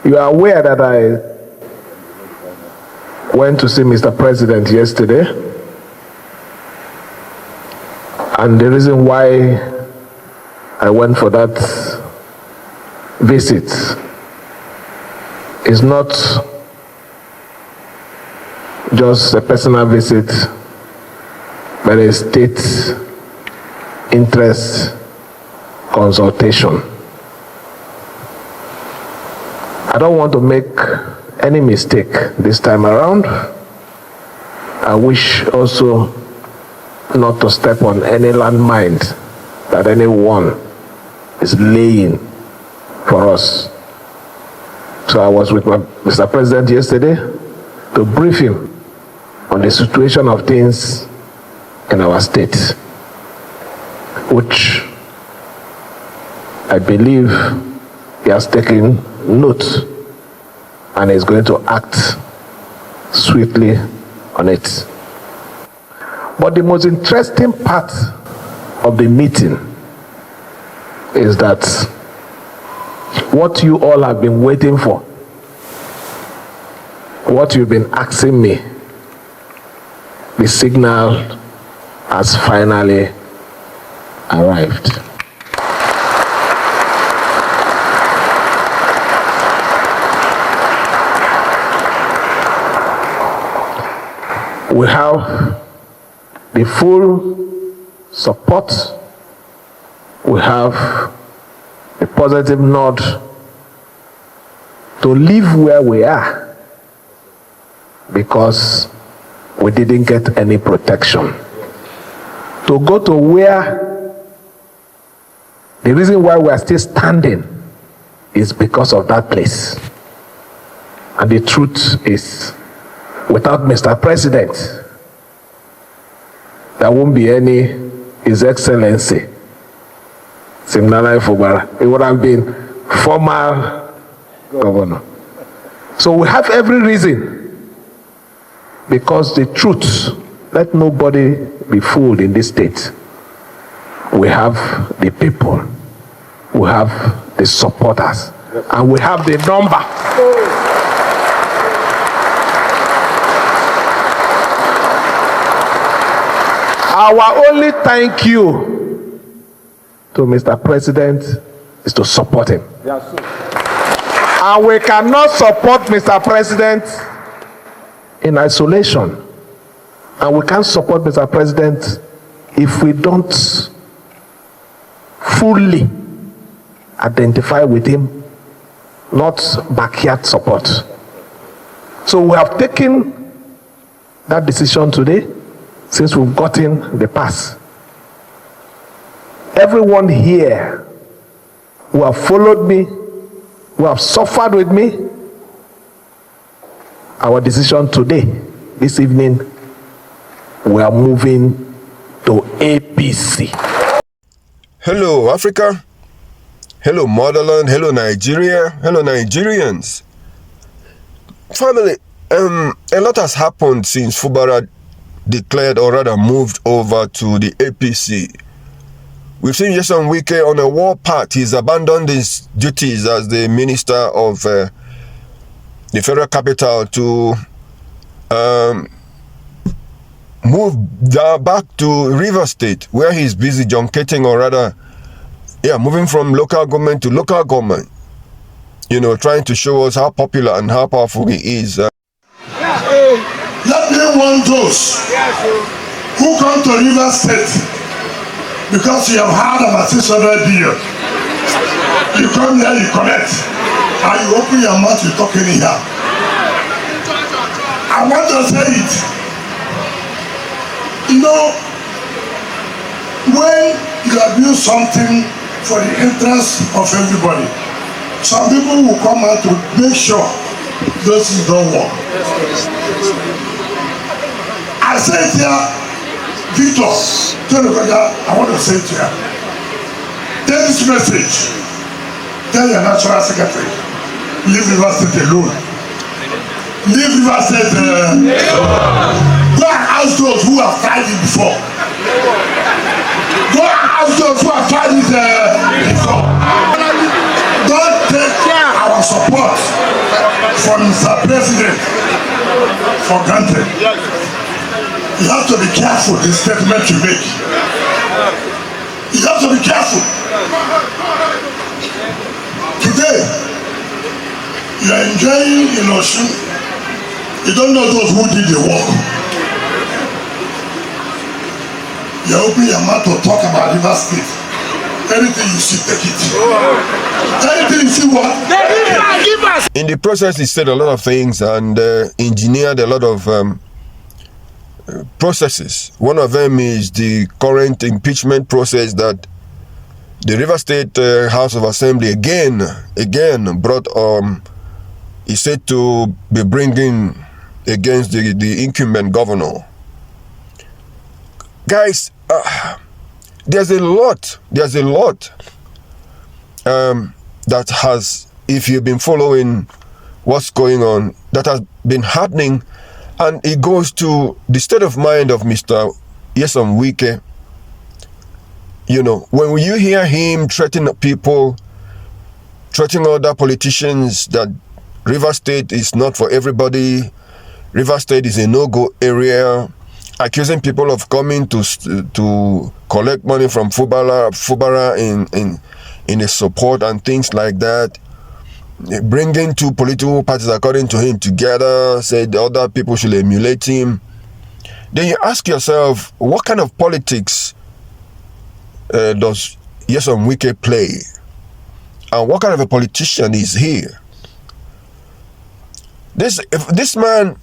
You are aware that I went to see Mr. President yesterday, and the reason why I went for that visit is not just a personal visit, but a state interest consultation. I don't want to make any mistake this time around. I wish also not to step on any landmine that anyone is laying for us. So I was with Mr. President yesterday to brief him on the situation of things in our state, which I believe he has taken note and is going to act swiftly on it. But the most interesting part of the meeting is that what you all have been waiting for, what you've been asking me, the signal has finally arrived. We have the full support, we have a positive nod to live where we are because we didn't get any protection. To go to where the reason why we are still standing is because of that place. And the truth is, without Mr. President, there won't be any His Excellency Fubara. It would have been former governor. So we have every reason, because the truth, let nobody be fooled in this state. We have the people, we have the supporters, and we have the number. Our only thank you to Mr. President is to support him. And we cannot support Mr. President in isolation. And we can't support Mr. President if we don't fully identify with him, not backyard support. So we have taken that decision today, since we've gotten the pass. Everyone here who have followed me, who have suffered with me, our decision today, this evening, we are moving to APC. Hello, Africa. Hello, motherland. Hello, Nigeria. Hello, Nigerians. Family, a lot has happened since Fubara declared, or rather moved over to the APC. We've seen Wike on a war path. He's abandoned his duties as the minister of the federal capital to move back to River State, where he's busy junketing, or rather, moving from local government to local government. You know, trying to show us how popular and how powerful he is. Let me warn those who come to River State because you have had about 600 billion. You come here, you collect, and you open your mouth, you talk anyhow. I want to say it. You know, when you abuse something for the interest of everybody, some people will come out to make sure those things don't work. I say it here, Victor, I want to say it here. Take this message. Tell your national secretary, leave River State alone. Leave River State alone. Go and ask those who have tried it before. Go and ask those who have tried it before. Don't take our support for Mr. President for granted. You have to be careful the statement you make. You have to be careful. Today, you are enjoying in Osun. You don't know those who did the work. You are opening your mouth to talk about River State. Anything you see, take it. Anything you see, what? In the process, he said a lot of things and engineered a lot of processes. One of them is the current impeachment process that the River State House of Assembly again brought is said to be bringing against the incumbent governor. Guys, there's a lot that has, if you've been following what's going on, that has been happening, and it goes to the state of mind of Mr. Wike. You know, when you hear him threatening people, threatening other politicians that River State is not for everybody, River State is a no-go area, accusing people of coming to collect money from Fubara in a support and things like that, bringing two political parties according to him together, said the other people should emulate him. Then you ask yourself, what kind of politics does Wike play? And what kind of a politician is he? If this man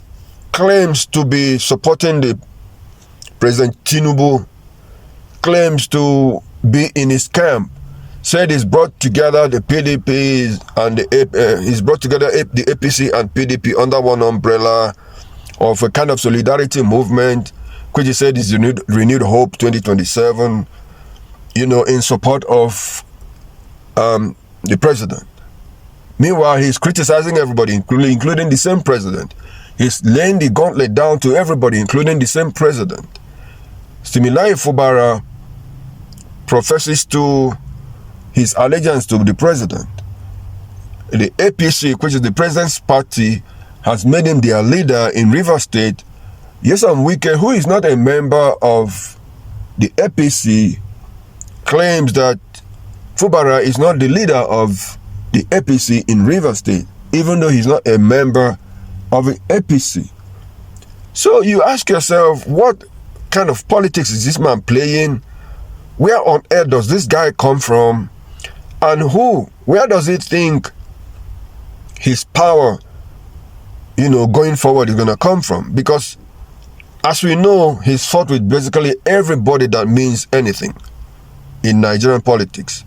claims to be supporting the President Tinubu, claims to be in his camp, said he's brought together the PDP and he's brought together the APC and PDP under one umbrella of a kind of solidarity movement, which he said is renewed hope 2027, you know, in support of the president. Meanwhile, he's criticizing everybody, including the same president. He's laying the gauntlet down to everybody, including the same president. Similarly, Fubara professes to his allegiance to the president. The APC, which is the president's party, has made him their leader in River State. Wike, who is not a member of the APC, claims that Fubara is not the leader of the APC in River State, even though he's not a member of the APC. So you ask yourself, what kind of politics is this man playing? Where on earth does this guy come from? And where does he think his power, you know, going forward is going to come from? Because as we know, he's fought with basically everybody that means anything in Nigerian politics.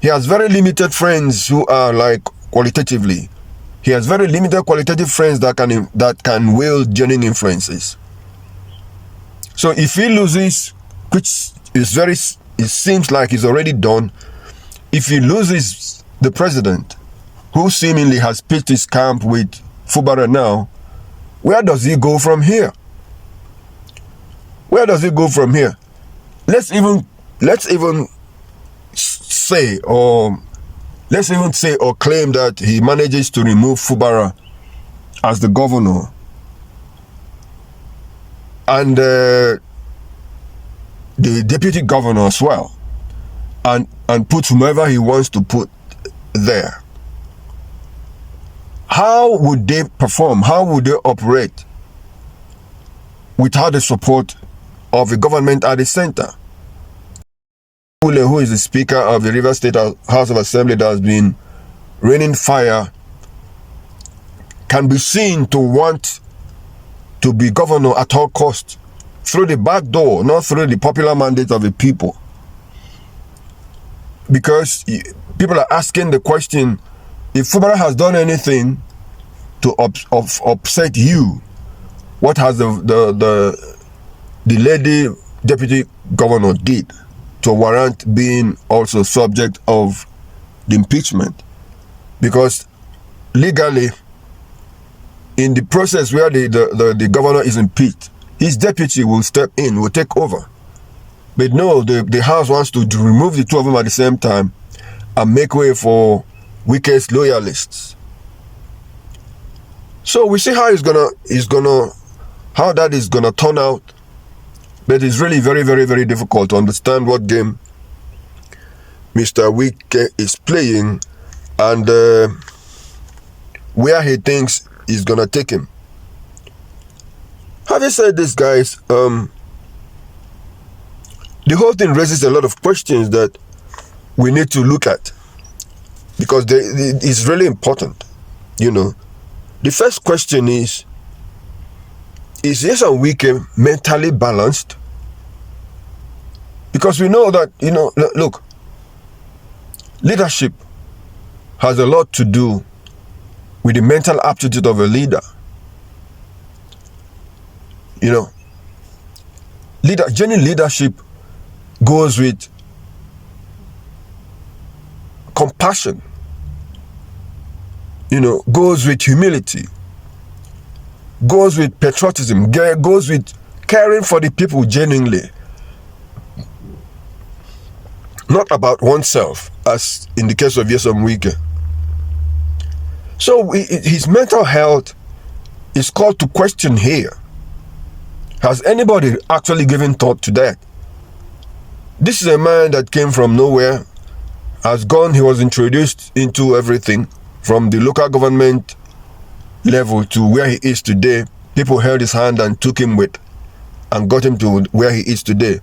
He has very limited friends who are like qualitatively. He has very limited qualitative friends that can wield genuine influences. So if he loses, which is it seems like he's already done, if he loses the president, who seemingly has pitched his camp with Fubara now, where does he go from here? Where does he go from here? Let's even say or claim that he manages to remove Fubara as the governor and the deputy governor as well, and put whomever he wants to put there. How would they perform? How would they operate without the support of the government at the center? Who is the Speaker of the River State House of Assembly that has been raining fire, can be seen to want to be governor at all costs, through the back door, not through the popular mandate of the people. Because people are asking the question, if Fubara has done anything to upset you, what has the lady deputy governor did to warrant being also subject of the impeachment? Because legally, in the process where the governor is impeached, his deputy will step in, will take over. But no, the House wants to remove the two of them at the same time and make way for Wike's loyalists. So we see how how that is gonna turn out. But it's really very, very, very difficult to understand what game Mr. Wike is playing and where he thinks is gonna take him. Having said this, guys, the whole thing raises a lot of questions that we need to look at because it's really important. You know, the first question is Jason Wike mentally balanced? Because we know that, you know, look, leadership has a lot to do with the mental aptitude of a leader. You know, genuine leadership goes with compassion, you know, goes with humility, goes with patriotism, goes with caring for the people genuinely. Not about oneself, as in the case of Jason Wike. So his mental health is called to question here. Has anybody actually given thought to that? This is a man that came from nowhere, he was introduced into everything from the local government level to where he is today. People held his hand and took him with and got him to where he is today.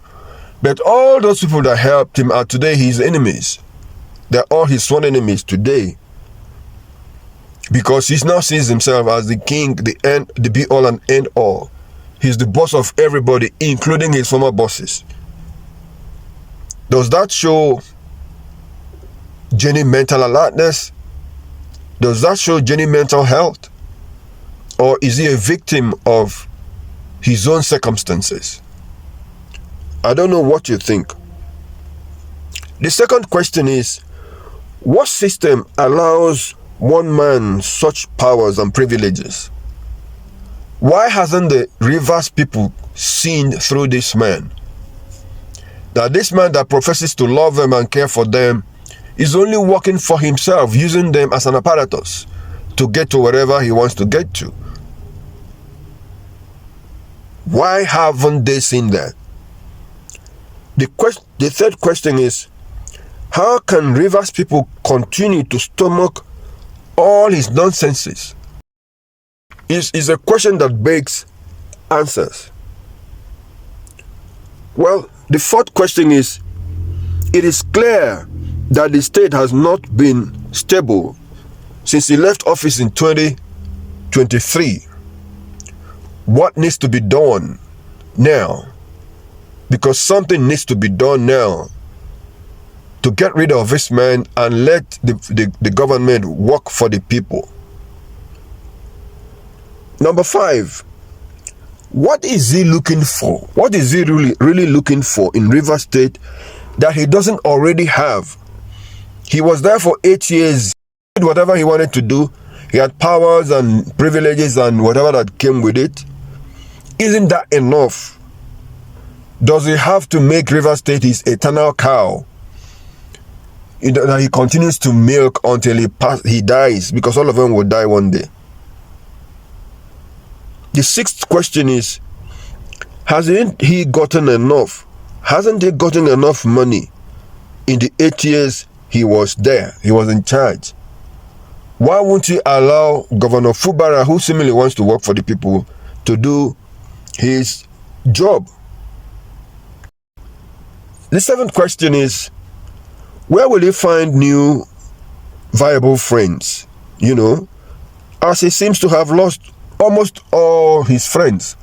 But all those people that helped him are today his enemies. They're all his sworn enemies today. Because he now sees himself as the king, the be all and end all. He's the boss of everybody, including his former bosses. Does that show genuine mental alertness? Does that show genuine mental health? Or is he a victim of his own circumstances? I don't know what you think. The second question is, what system allows one man such powers and privileges? Why hasn't the Rivers people seen through this man? That this man that professes to love them and care for them is only working for himself, using them as an apparatus to get to wherever he wants to get to. Why haven't they seen that? The third question is, how can Rivers people continue to stomach all his nonsenses? Is a question that begs answers. Well, the fourth question is, it is clear that the state has not been stable since he left office in 2023. What needs to be done now? Because something needs to be done now to get rid of this man and let the government work for the people. Number 5, what is he looking for? What is he really looking for in Rivers State that he doesn't already have? He was there for 8 years, did whatever he wanted to do. He had powers and privileges and whatever that came with it. Isn't that enough? Does he have to make Rivers State his eternal cow that he continues to milk until he dies? Because all of them will die one day. The sixth question is, hasn't he gotten enough? Hasn't he gotten enough money in the 8 years he was there? He was in charge. Why won't he allow Governor Fubara, who seemingly wants to work for the people, to do his job? The seventh question is, where will he find new viable friends? You know, as he seems to have lost almost all his friends.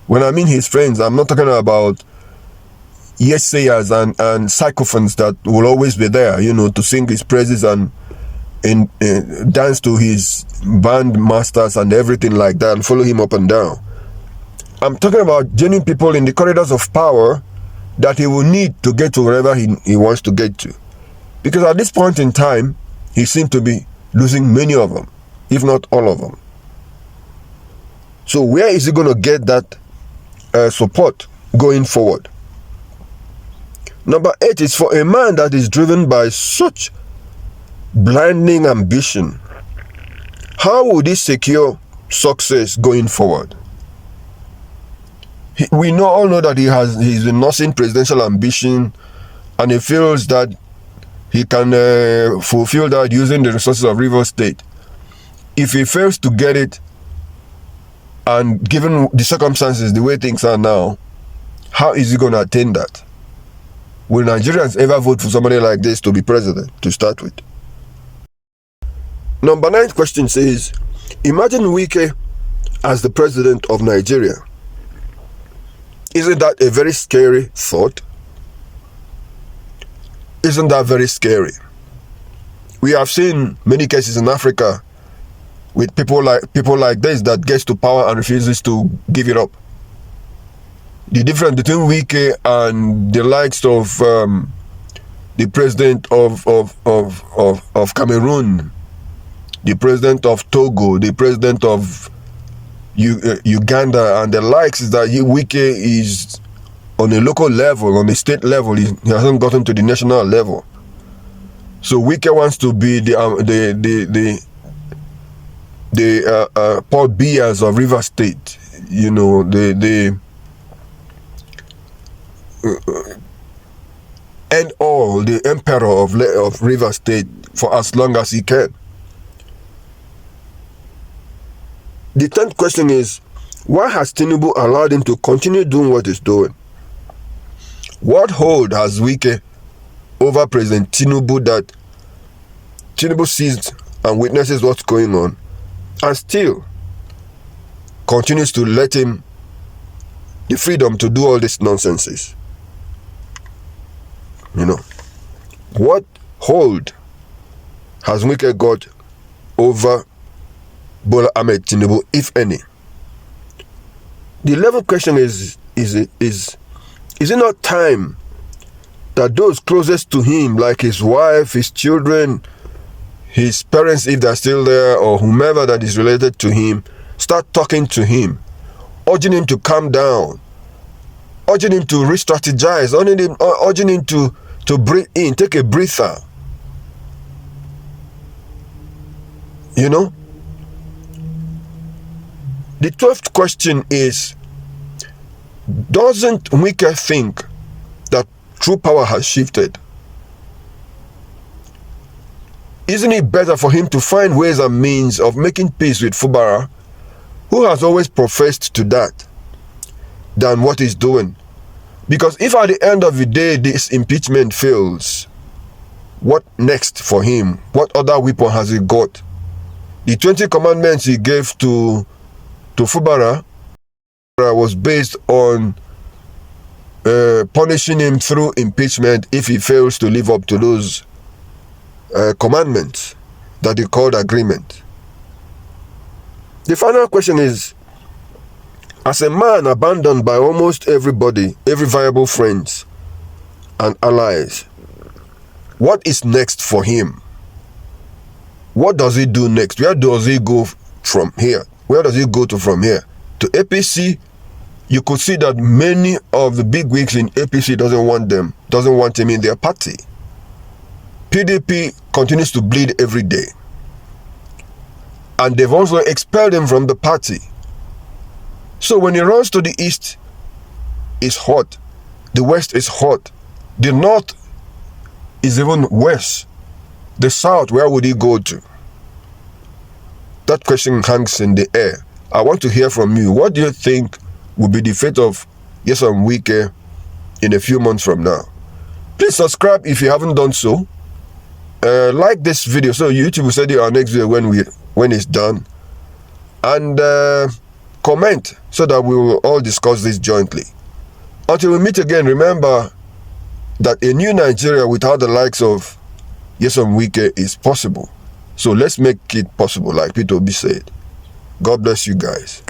When I mean his friends, I'm not talking about yes-sayers and sycophants that will always be there, you know, to sing his praises and dance to his band masters and everything like that and follow him up and down. I'm talking about genuine people in the corridors of power that he will need to get to wherever he wants to get to. Because at this point in time, he seems to be losing many of them, if not all of them. So where is he going to get that support going forward? Number 8 is for a man that is driven by such blinding ambition. How would he secure success going forward. We all know that he's been nursing presidential ambition, and he feels that he can fulfill that using the resources of Rivers State. If he fails to get it, and given the circumstances, the way things are now, how is he going to attain that? Will Nigerians ever vote for somebody like this to be president to start with? Number 9 question says, imagine Wike as the president of Nigeria. Isn't that a very scary thought? Isn't that very scary? We have seen many cases in Africa with people like this that gets to power and refuses to give it up. The difference between Wike and the likes of the president of Cameroon, the president of Togo, the president of Uganda, and the likes is that Wike is on a local level, on a state level. He hasn't gotten to the national level. So Wike wants to be the Paul Bias of River State, you know, the end all, the emperor of River State for as long as he can. The 10th question is, why has Tinubu allowed him to continue doing what he's doing? What hold has Wike over President Tinubu that Tinubu sees and witnesses what's going on and still continues to let him the freedom to do all these nonsenses? You know, what hold has Wike got over Bola Ahmed Tinubu, if any? The 11th question is it not time that those closest to him, like his wife, his children, his parents, if they're still there, or whomever that is related to him, start talking to him, urging him to calm down, urging him to re-strategize, urging him to breathe in, take a breather? You know? The 12th question is, doesn't Wike think that true power has shifted? Isn't it better for him to find ways and means of making peace with Fubara, who has always professed to that, than what he's doing? Because if at the end of the day this impeachment fails, what next for him? What other weapon has he got? The 20 commandments he gave to Fubara was based on punishing him through impeachment if he fails to live up to those commandments that he called agreement. The final question is, as a man abandoned by almost everybody, every viable friends and allies, what is next for him? What does he do next? Where does he go from here? Where does he go to from here? To APC? You could see that many of the big wigs in APC doesn't want him in their party. PDP continues to bleed every day. And they've also expelled him from the party. So when he runs to the east, it's hot. The west is hot. The north is even worse. The south, where would he go to? That question hangs in the air. I want to hear from you. What do you think will be the fate of Nyesom Wike in a few months from now? Please subscribe if you haven't done so. Like this video so YouTube will send you our next video when it's done. And comment so that we will all discuss this jointly. Until we meet again, remember that a new Nigeria without the likes of Nyesom Wike is possible. So let's make it possible, like Peter Obi said. God bless you guys.